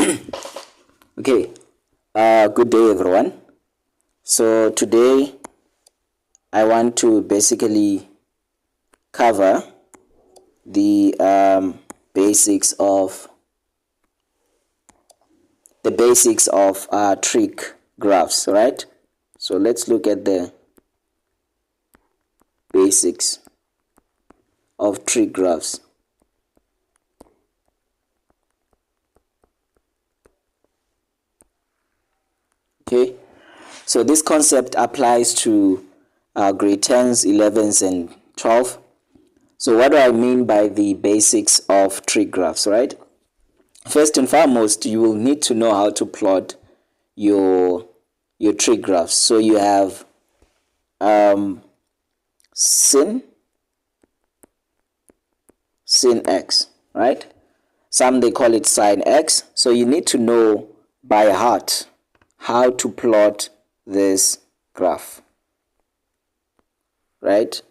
Okay, good day everyone. So today I want to basically cover the basics of trig graphs, right? So let's look at the basics of trig graphs. Okay, so this concept applies to grade 10s, 11s, and 12. So what do I mean by the basics of trig graphs, right? First and foremost, you will need to know how to plot your trig graphs. So you have sin x, right? Some they call it sine x. So you need to know by heart how to plot this graph, right?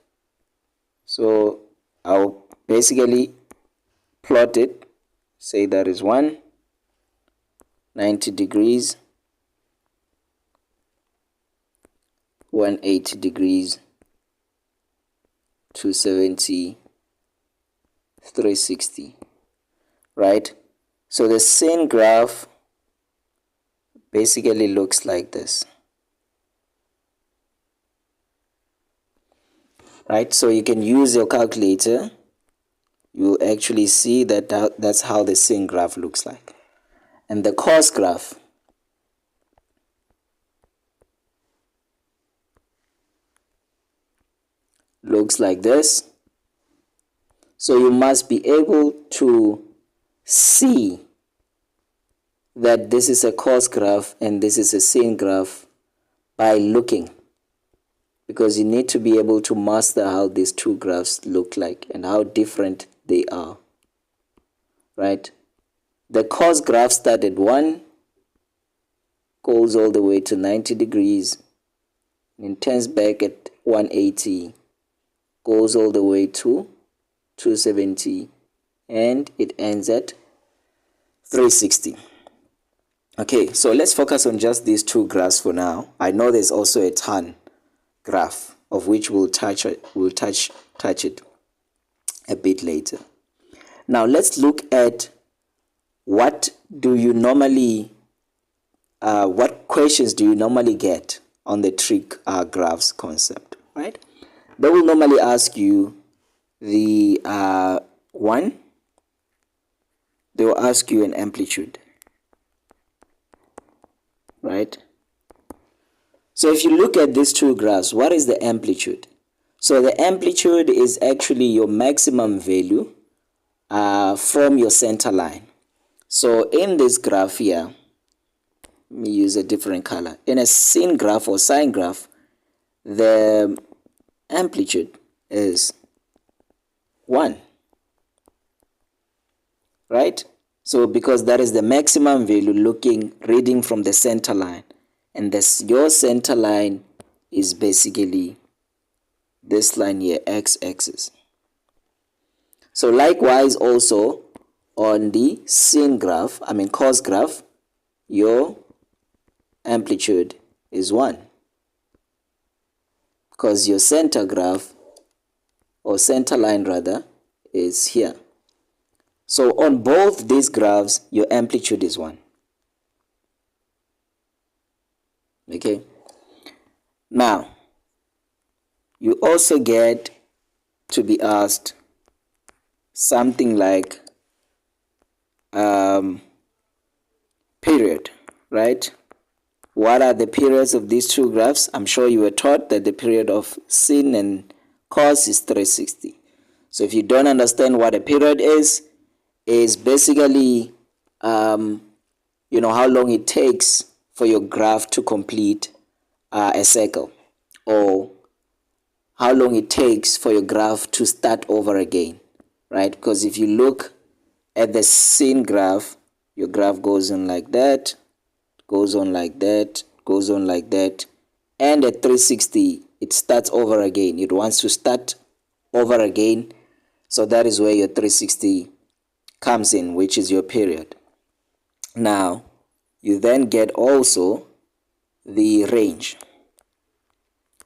So I'll basically plot it. Say that is 90 degrees, 180 degrees, 270, 360, right? So the sine graph basically looks like this, right? So you can use your calculator. You'll actually see that that's how the sine graph looks like. And the cos graph looks like this. So you must be able to see that this is a cos graph and this is a sine graph by looking, because you need to be able to master how these two graphs look like and how different they are, right? The cos graph start at 1, goes all the way to 90 degrees, and turns back at 180, goes all the way to 270, and it ends at 360. Okay, so let's focus on just these two graphs for now. I know there's also a ton graph of which we'll touch it a bit later. Now let's look at what questions do you normally get on the trig graphs concept, right? They will normally ask you they will ask you an amplitude, right? So if you look at these two graphs, what is the amplitude? So the amplitude is actually your maximum value from your center line. So in this graph here, let me use a different color. In a sine graph or sine graph, the amplitude is 1, right? So because that is the maximum value reading from the center line, and your center line is basically this line here, x-axis. So likewise also on the cos graph, your amplitude is 1, because your center graph, or center line rather, is here. So on both these graphs, your amplitude is 1. Okay. Now, you also get to be asked something like period, right? What are the periods of these two graphs? I'm sure you were taught that the period of sin and cos is 360. So if you don't understand what a period is basically how long it takes for your graph to complete a circle, or how long it takes for your graph to start over again, right? Because if you look at the sine graph, your graph goes on like that, goes on like that, goes on like that, and at 360 it starts over again. It wants to start over again, so that is where your 360 comes in, which is your period. Now, you then get also the range.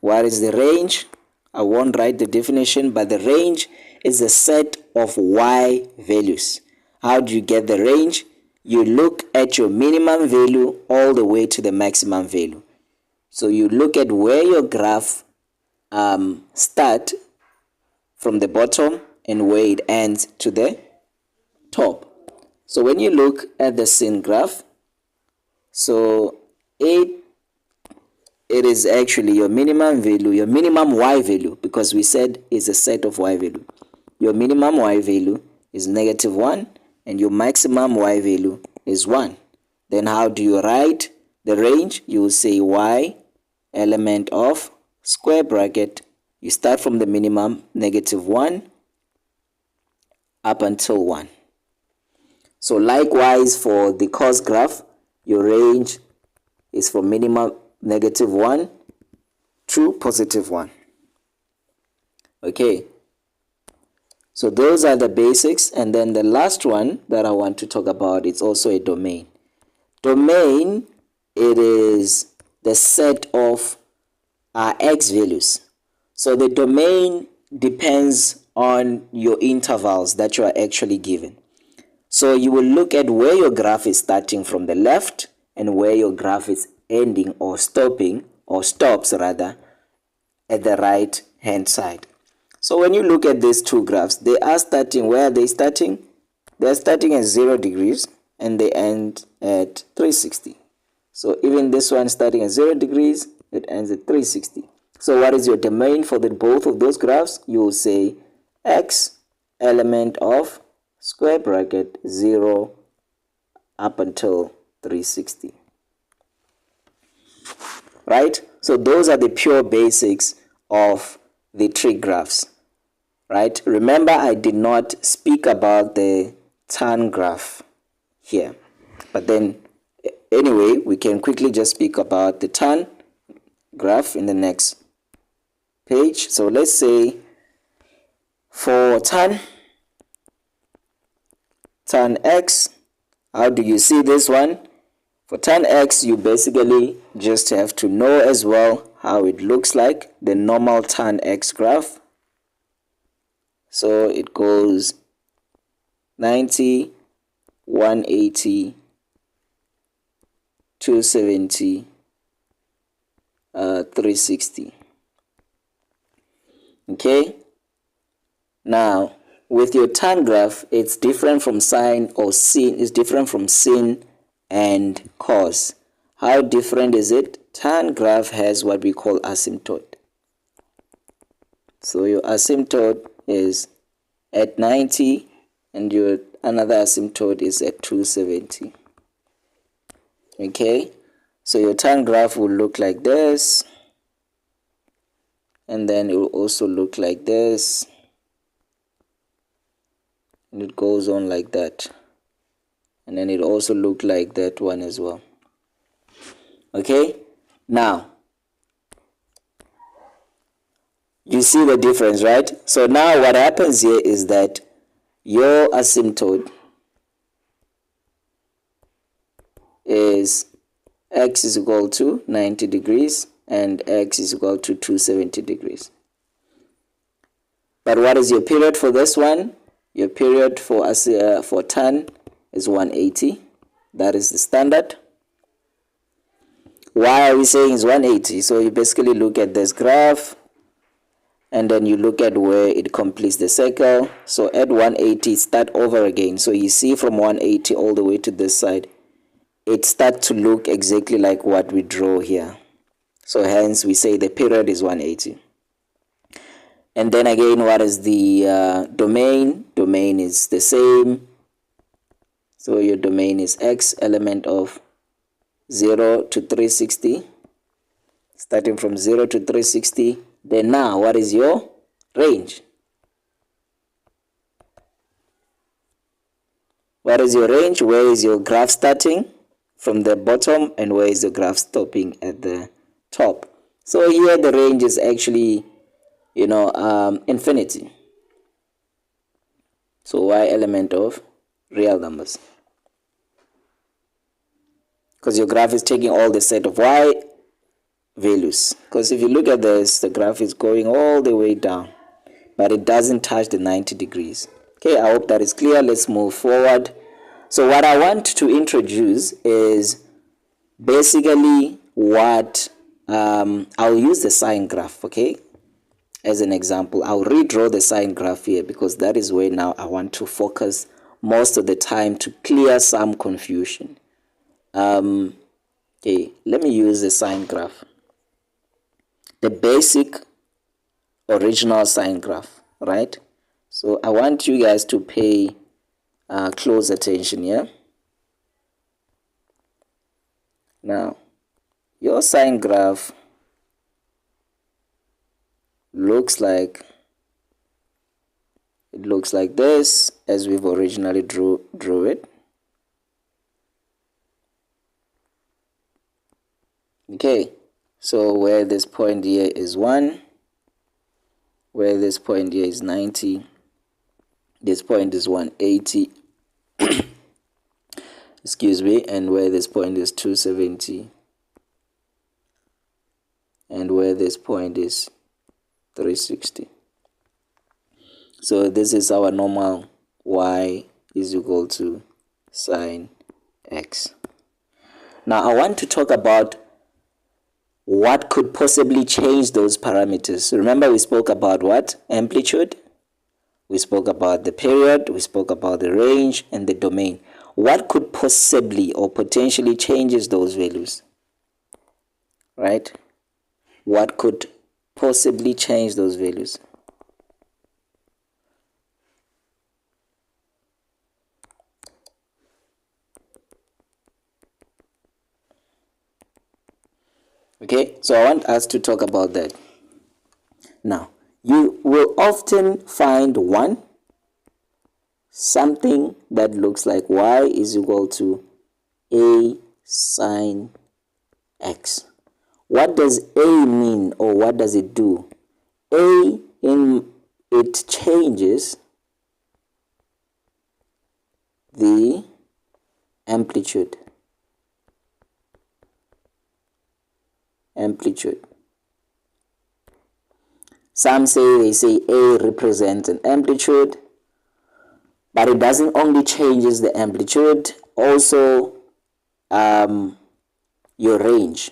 What is the range? I won't write the definition, but the range is a set of y values. How do you get the range? You look at your minimum value all the way to the maximum value. So you look at where your graph start from the bottom and where it ends to the top. So when you look at the scene graph, so it is actually your minimum value, your minimum y value, because we said it's a set of y value. Your minimum y value is -1 and your maximum y value is 1. Then how do you write the range? You will say y element of square bracket. You start from the minimum -1 up until 1. So likewise for the cos graph, your range is from minimum -1 to +1. Okay, so those are the basics. And then the last one that I want to talk about is also a domain. Domain, it is the set of x values. So the domain depends on your intervals that you are actually given. So you will look at where your graph is starting from the left and where your graph is ending or stopping, or stops rather, at the right hand side. So when you look at these two graphs, they are starting, where are they starting? They are starting at 0 degrees and they end at 360. So even this one starting at 0 degrees, it ends at 360. So what is your domain for both of those graphs? You will say x element of square bracket 0 up until 360. Right? So those are the pure basics of the trig graphs. Right? Remember, I did not speak about the tan graph here. But then, anyway, we can quickly just speak about the tan graph in the next page. So let's say for tan x, how do you see this one? For tan x, you basically just have to know as well how it looks like, the normal tan x graph. So it goes 90, 180, 270, 360. Okay, now with your tan graph, it's different from sine or sin. It's different from sin and cos. How different is it? Tan graph has what we call asymptote. So your asymptote is at 90 and your another asymptote is at 270. Okay, so your tan graph will look like this, and then it will also look like this, and it goes on like that, and then it also look like that one as well. Okay, now you see the difference, right? So now what happens here is that your asymptote is x is equal to 90 degrees and x is equal to 270 degrees. But what is your period for this one? Your period for tan is 180. That is the standard. Why are we saying it's 180? So you basically look at this graph and then you look at where it completes the circle. So at 180, start over again. So you see from 180 all the way to this side, it starts to look exactly like what we draw here. So hence we say the period is 180. And then again, what is the domain? Domain is the same. So your domain is x element of 0 to 360. Starting from 0 to 360. Then now, what is your range? What is your range? Where is your graph starting from the bottom and where is the graph stopping at the top? So here the range is actually, infinity. So y element of real numbers. because your graph is taking all the set of y values. Because if you look at this, the graph is going all the way down, but it doesn't touch the 90 degrees. Okay, I hope that is clear. Let's move forward. So what I want to introduce is basically what I'll use the sine graph, okay, as an example. I'll redraw the sine graph here because that is where now I want to focus most of the time to clear some confusion. Okay, let me use the sine graph, the basic original sine graph, right? So I want you guys to pay close attention here. Now, your sine graph looks like this, as we've originally drew it. Okay, so where this point here is 1, where this point here is 90, this point is 180, excuse me, and where this point is 270, and where this point is 360. So this is our normal y is equal to sine x. Now I want to talk about what could possibly change those parameters. Remember, we spoke about what? Amplitude. We spoke about the period. We spoke about the range and the domain. What could possibly or potentially changes those values? Right? What could possibly change those values? Okay, so I want us to talk about that. Now, you will often find something that looks like y is equal to a sine x. What does a mean, or what does it do? It changes the amplitude. Some say A represents an amplitude, but it doesn't only changes the amplitude, also your range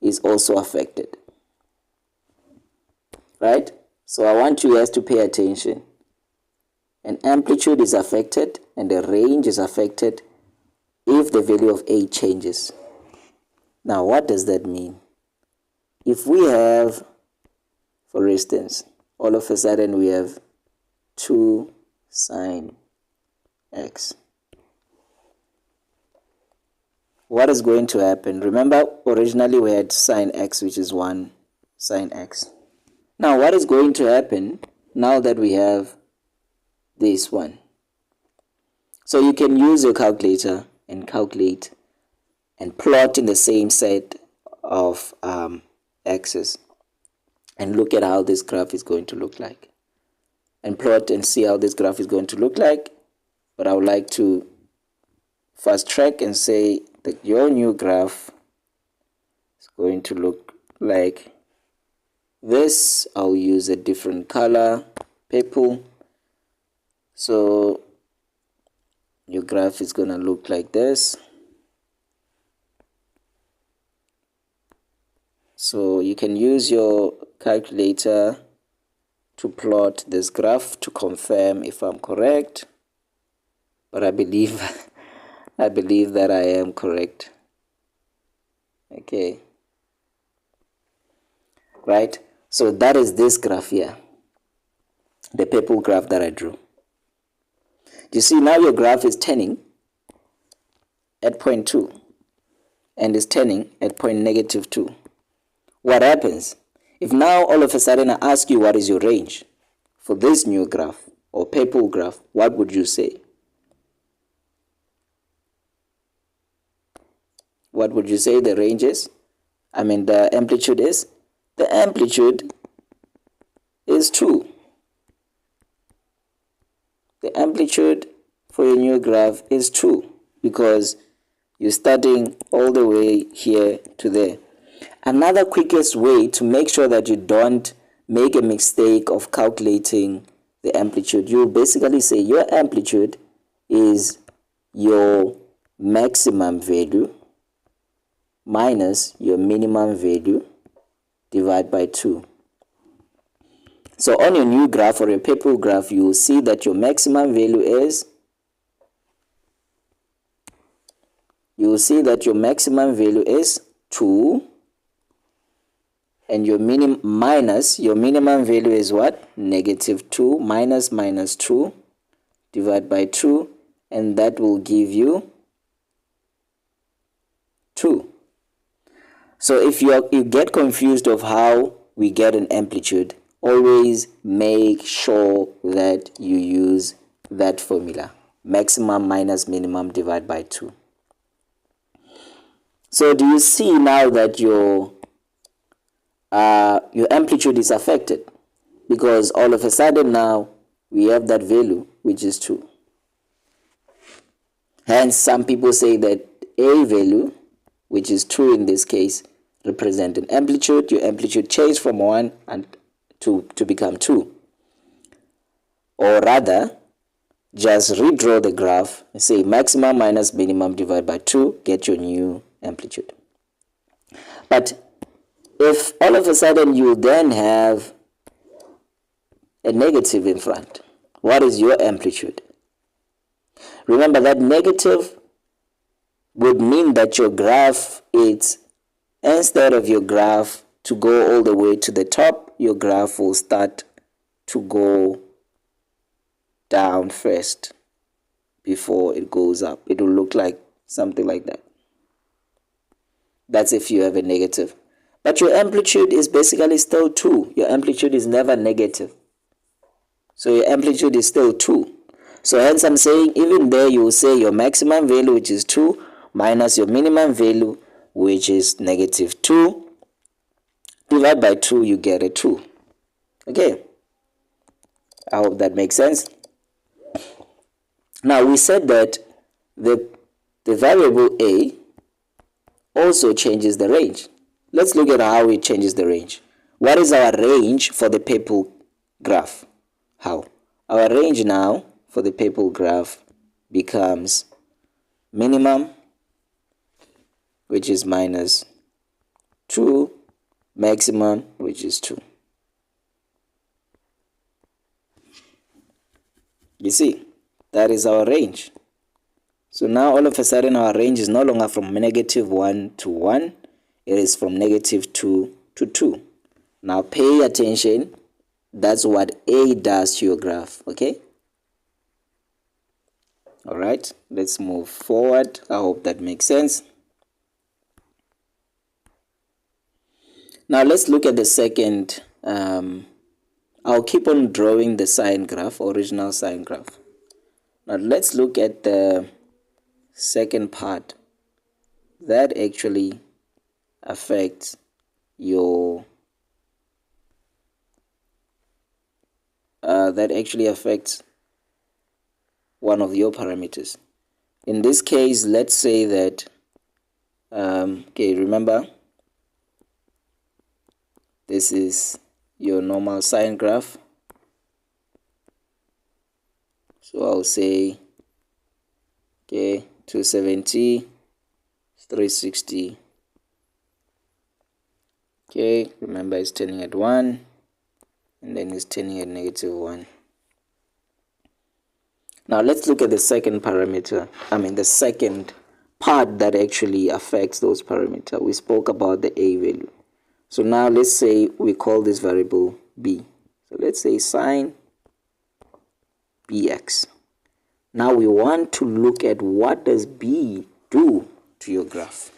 is also affected, right? So I want you guys to pay attention. An amplitude is affected and the range is affected if the value of A changes. Now, what does that mean? If we have, for instance, all of a sudden we have 2 sine x, what is going to happen? Remember, originally we had sine x, which is 1 sine x. Now, what is going to happen now that we have this one? So you can use your calculator and calculate and plot in the same set of axes and look at how this graph is going to look like, and plot and see how this graph is going to look like. But I would like to fast track and say that your new graph is going to look like this. I'll use a different color, purple. So your graph is going to look like this. So you can use your calculator to plot this graph to confirm if I'm correct. But I believe that I am correct. Okay. Right? So that is this graph here. The purple graph that I drew. You see, now your graph is turning at point 2 and is turning at point -2. What happens? If now all of a sudden I ask you what is your range for this new graph or purple graph, what would you say? What would you say the range is? The amplitude is? The amplitude is 2. The amplitude for your new graph is 2 because You're starting all the way here to there. Another quickest way to make sure that you don't make a mistake of calculating the amplitude, you basically say your amplitude is your maximum value minus your minimum value divided by 2. So on your new graph or your purple graph, you will see that your maximum value is 2, and your minimum value is what? -2 minus -2 divided by 2, and that will give you 2. So if you get confused of how we get an amplitude, always make sure that you use that formula, maximum minus minimum divided by 2. So do you see now that your amplitude is affected? Because all of a sudden now we have that value, which is 2. Hence, some people say that A value, which is 2 in this case, represent an amplitude. Your amplitude changed from 1 and to become 2. Or rather, just redraw the graph and say maximum minus minimum divided by 2, get your new amplitude. But if all of a sudden you then have a negative in front, what is your amplitude? Remember that negative would mean that your graph, instead of your graph to go all the way to the top, your graph will start to go down first before it goes up. It will look like something like that. That's if you have a negative. But your amplitude is basically still 2. Your amplitude is never negative. So your amplitude is still 2. So hence I'm saying even there you will say your maximum value, which is 2, minus your minimum value, which is -2. Divide by 2, you get a 2. Okay. I hope that makes sense. Now we said that the variable A also changes the range. Let's look at how it changes the range. What is our range for the purple graph? How? Our range now for the purple graph becomes minimum, which is -2, maximum, which is 2. You see, that is our range. So now all of a sudden our range is no longer from -1 to 1. It is from -2 to 2. Now pay attention. That's what A does to your graph, okay? All right, let's move forward. I hope that makes sense. Now let's look at the second. I'll keep on drawing the sine graph, original sine graph. Now let's look at the second part that actually affects your one of your parameters. In this case, let's say that okay, remember this is your normal sine graph. So I'll say okay, 270, 360. Okay, remember it's turning at 1 and then it's turning at -1. Now let's look at the second parameter. The second part that actually affects those parameters. We spoke about the A value. So now let's say we call this variable B. So let's say sine bx. Now we want to look at what does B do to your graph.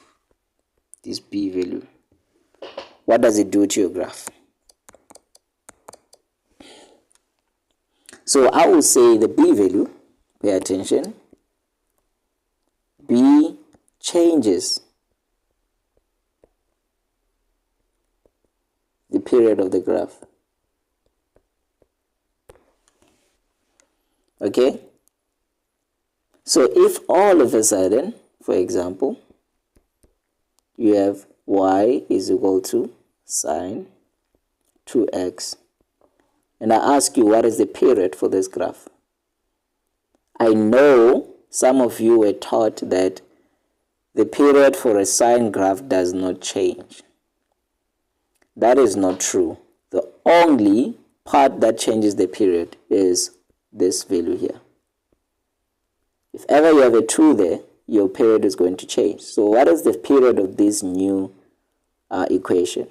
This B value. What does it do to your graph? So I will say the B value, pay attention, B changes the period of the graph. Okay? So if all of a sudden, for example, you have y is equal to sine 2x, and I ask you what is the period for this graph. I know some of you were taught that the period for a sine graph does not change. That is not true. The only part that changes the period is this value here. If ever you have a 2 there, your period is going to change. So what is the period of this new equation?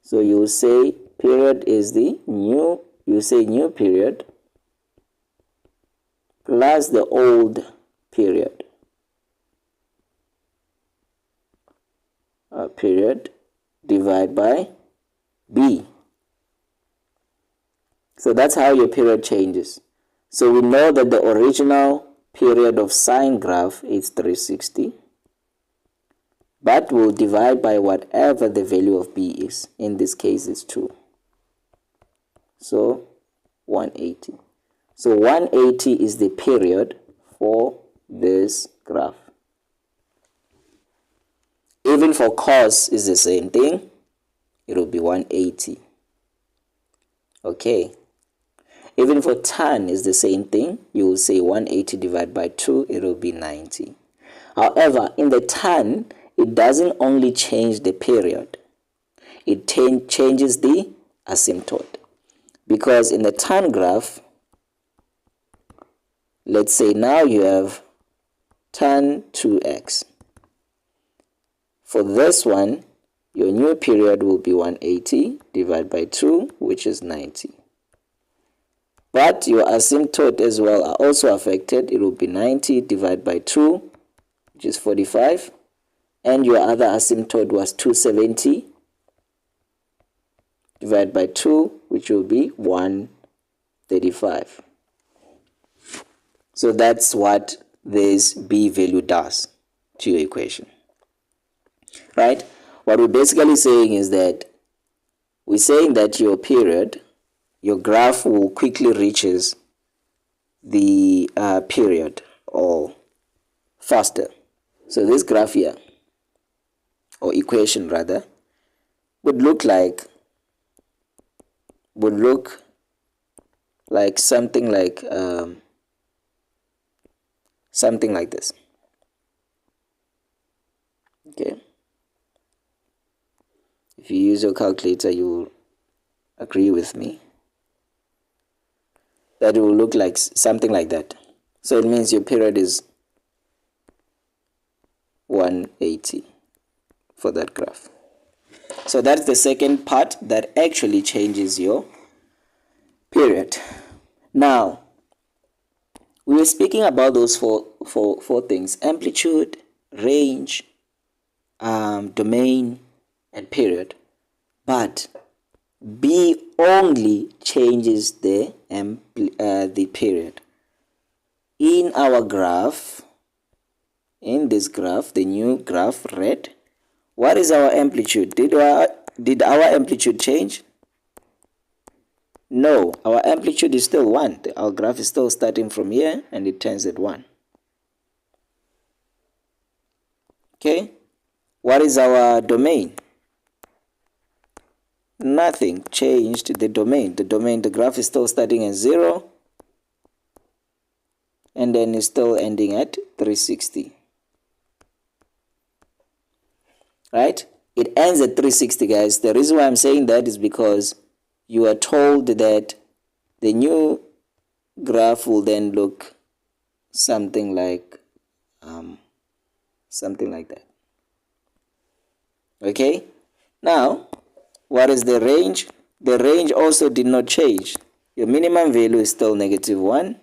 So you will say period is the new, you say new period plus the old period. Period divided by b. So that's how your period changes. So we know that the original period of sine graph is 360, but we'll divide by whatever the value of b is. In this case, it's 2. So 180. So 180 is the period for this graph. Even for cos is the same thing. It will be 180. Okay. Even for tan is the same thing. You will say 180 divided by 2, it will be 90. However, in the tan, it doesn't only change the period. It changes the asymptote. Because in the tan graph, let's say now you have tan 2x. For this one, your new period will be 180 divided by 2, which is 90. But your asymptote as well are also affected. It will be 90 divided by 2, which is 45. And your other asymptote was 270 divided by 2, which will be 135. So that's what this b value does to your equation. Right? What we're basically saying is that we're saying that your period, your graph will quickly reaches the period or faster. So this graph here, or equation rather, would look like something like this. Okay. If you use your calculator, you will agree with me that it will look like something like that. So it means your period is 180 for that graph. So that's the second part that actually changes your period. Now, we were speaking about those four things: amplitude, range, domain, and period. But B only changes the period. In our graph, in this graph, the new graph red, what is our amplitude? Did our amplitude change? No, our amplitude is still 1. Our graph is still starting from here and it turns at 1. Okay, what is our domain? Nothing changed the domain. The graph is still starting at 0 and then it's still ending at 360. Right? It ends at 360, guys. The reason why I'm saying that is because you are told that the new graph will then look something like that. Okay? Now, what is the range? The range also did not change. Your minimum value is still -1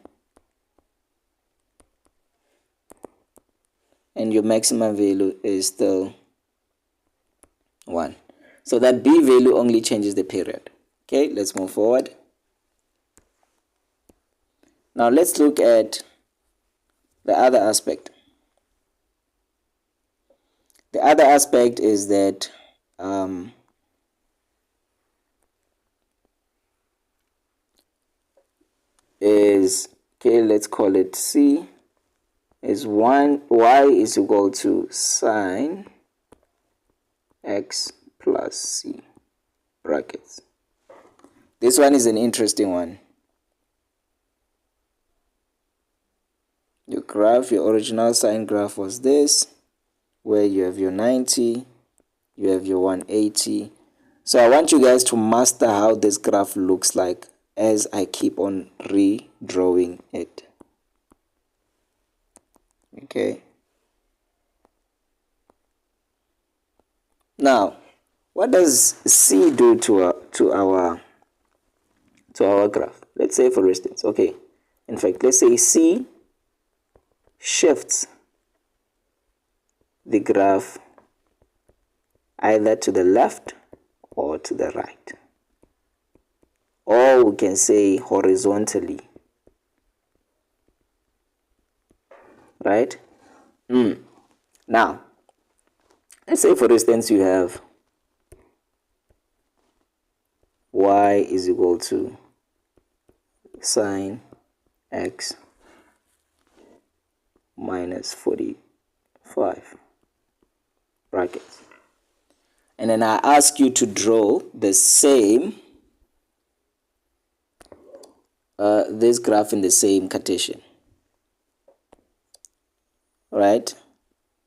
and your maximum value is still 1. So that B value only changes the period. Okay, let's move forward. Now let's look at the other aspect. The other aspect is that let's call it C. is y is equal to sine x plus c brackets. This one is an interesting one. Your graph, your original sine graph was this, where you have your 90, you have your 180. So I want you guys to master how this graph looks like as I keep on redrawing it. Okay. Now, what does C do to our graph? Let's say, for instance, okay, in fact, let's say C shifts the graph either to the left or to the right, or we can say horizontally, right? Now, let's say, for instance, you have y is equal to sine x minus 45 brackets. And then I ask you to draw the same, this graph in the same Cartesian, right?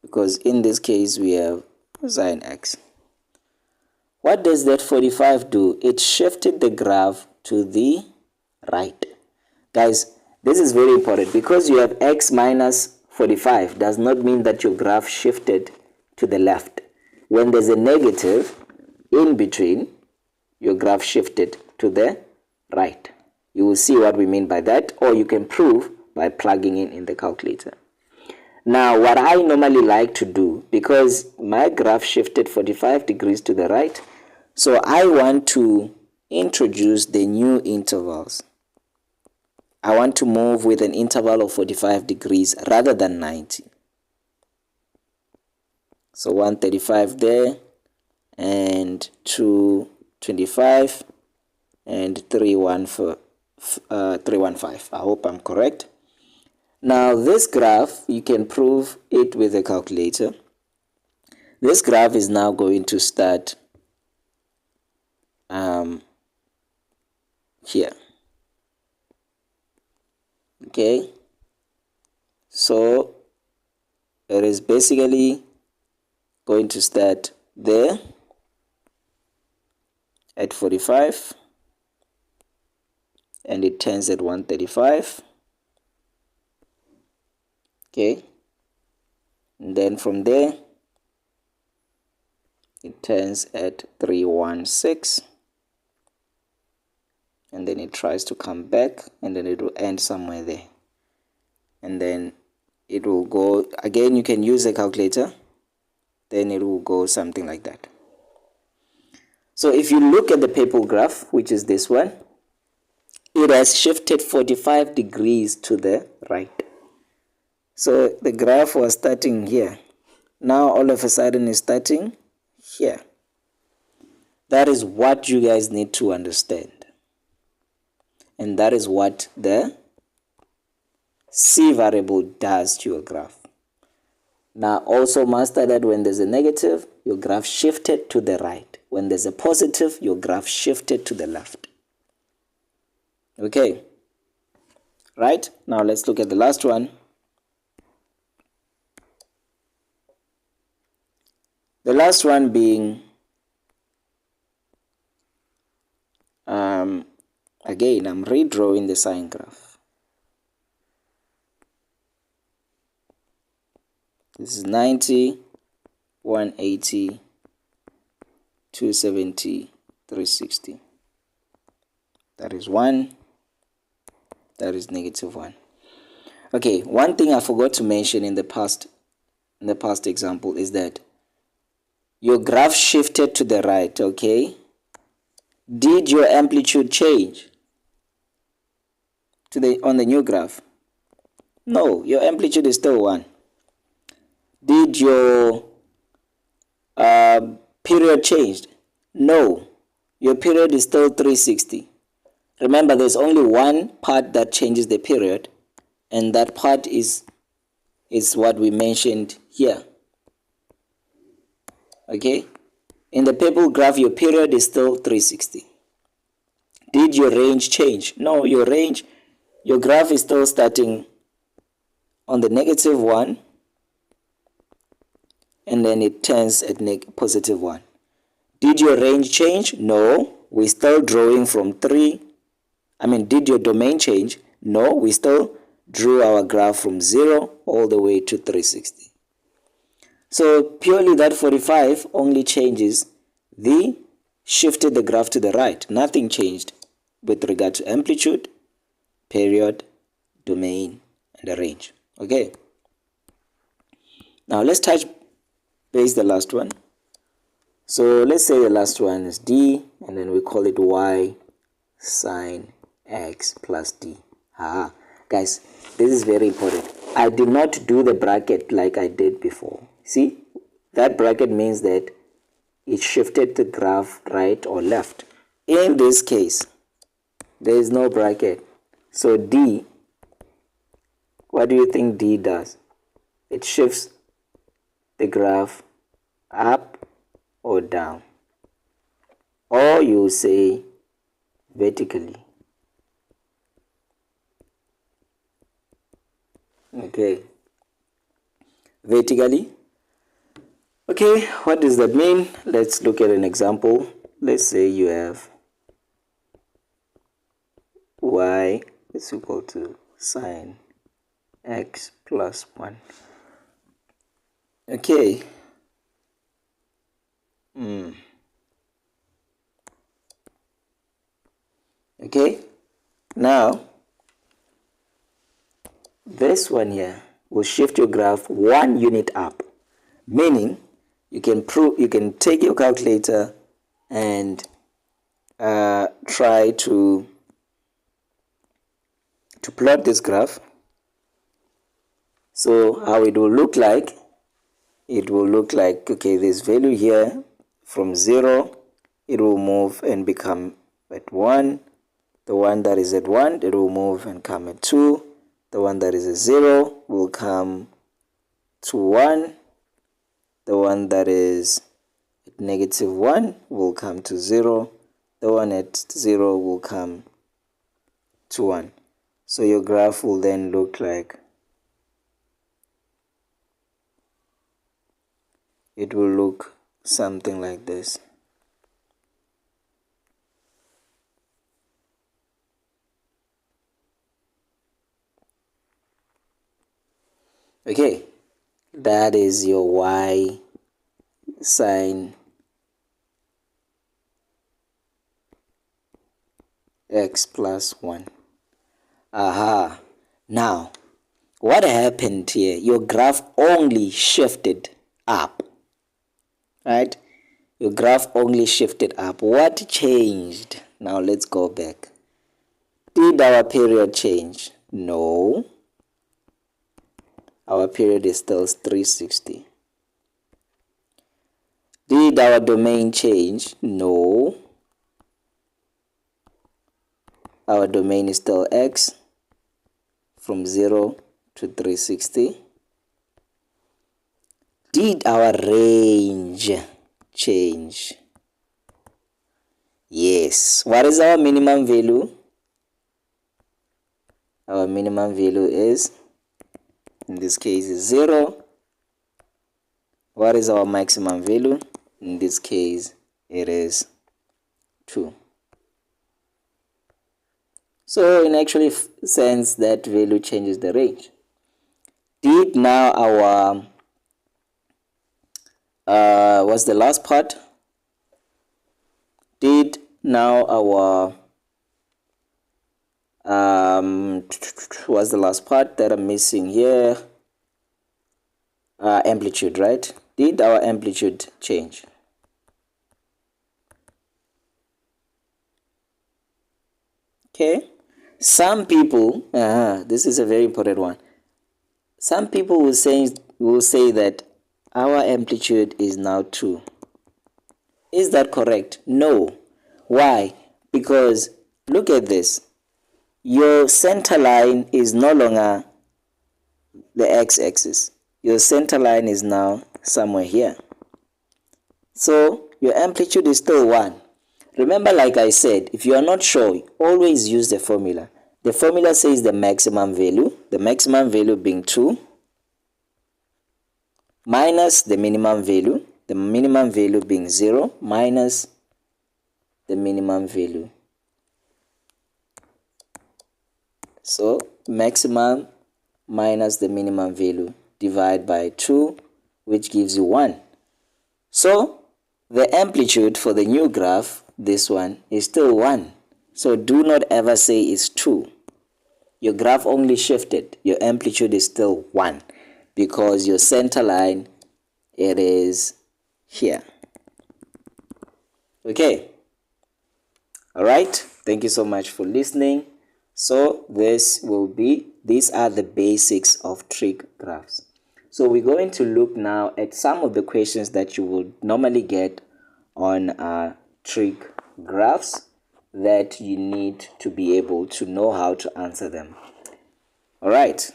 Because in this case we have sine x. What does that 45 do? It shifted the graph to the right. Guys, this is very important because you have x minus 45 does not mean that your graph shifted to the left. When there's a negative in between, your graph shifted to the right. You will see what we mean by that, or you can prove by plugging in the calculator. Now, what I normally like to do, because my graph shifted 45 degrees to the right, so I want to introduce the new intervals. I want to move with an interval of 45 degrees rather than 90. So 135 there, and 225, and 315. I hope I'm correct. Now this graph, you can prove it with a calculator. This graph is now going to start here. Okay, so it is basically going to start there at 45, and it turns at 135. Okay, and then from there it turns at 316, and then it tries to come back, and then it will end somewhere there, and then it will go again. You can use a calculator, then it will go something like that. So if you look at the purple graph, which is this one, it has shifted 45 degrees to the right. So the graph was starting here. Now all of a sudden it's starting here. That is what you guys need to understand. And that is what the C variable does to your graph. Now also master that when there's a negative, your graph shifted to the right. When there's a positive, your graph shifted to the left. Okay. Right? Now let's look at the last one. The last one being, again, I'm redrawing the sine graph. This is 90, 180, 270, 360. That is 1. That is -1. Okay, one thing I forgot to mention in the past example is that your graph shifted to the right, okay? Did your amplitude change on the new graph? No, your amplitude is still 1. Did your period changed? No, your period is still 360. Remember, there's only one part that changes the period, and that part is is what we mentioned here. Okay, in the purple graph, your period is still 360. Did your range change? No, your graph is still starting on the -1, and then it turns at +1. Did your range change? No, we're still drawing from 3. Did your domain change? No, we still drew our graph from 0 all the way to 360. So purely that 45 only changes shifted the graph to the right. Nothing changed with regard to amplitude, period, domain, and the range. Okay. Now let's touch base the last one. So let's say the last one is D, and then we call it Y sine X plus D. Guys, this is very important. I did not do the bracket like I did before. See, that bracket means that it shifted the graph right or left. In this case, there is no bracket. So D, what do you think D does? It shifts the graph up or down, or you say vertically. Okay, vertically. Okay, what does that mean? Let's look at an example. Let's say you have y is equal to sine x plus 1. Okay. Okay, now this one here will shift your graph 1 unit up, meaning you can take your calculator and try to plot this graph. So how it will look like, okay, this value here from 0, it will move and become at 1. The one that is at 1, it will move and come at 2. The one that is at 0 will come to 1. The one that is at -1 will come to 0. The one at 0 will come to 1. So your graph will then look like, it will look something like this. Okay, that is your y sine x plus 1. Now, what happened here? Your graph only shifted up, right? Your graph only shifted up. What changed? Now let's go back. Did our period change? No. Our period is still 360. Did our domain change? No. Our domain is still x from 0 to 360. Did our range change? Yes. What is our minimum value? Our minimum value is, in this case, is 0. What is our maximum value? In this case, it is 2. So in actual sense, that value changes the range. Did now our, what's the last part? Did now our, what's the last part that I'm missing here? Amplitude, right? Did our amplitude change? Okay. Some people, this is a very important one. Some people will say that our amplitude is now 2. Is that correct? No. Why? Because look at this. Your center line is no longer the x-axis. Your center line is now somewhere here. So your amplitude is still 1. Remember, like I said, if you are not sure, always use the formula. The formula says the maximum value being 2, minus the minimum value being 0, minus the minimum value. So maximum minus the minimum value, divide by 2, which gives you 1. So the amplitude for the new graph, this one, is still 1. So do not ever say it's 2. Your graph only shifted. Your amplitude is still 1 because your center line, it is here. Okay. All right. Thank you so much for listening. So these are the basics of trig graphs. So we're going to look now at some of the questions that you would normally get on trig graphs that you need to be able to know how to answer them. All right.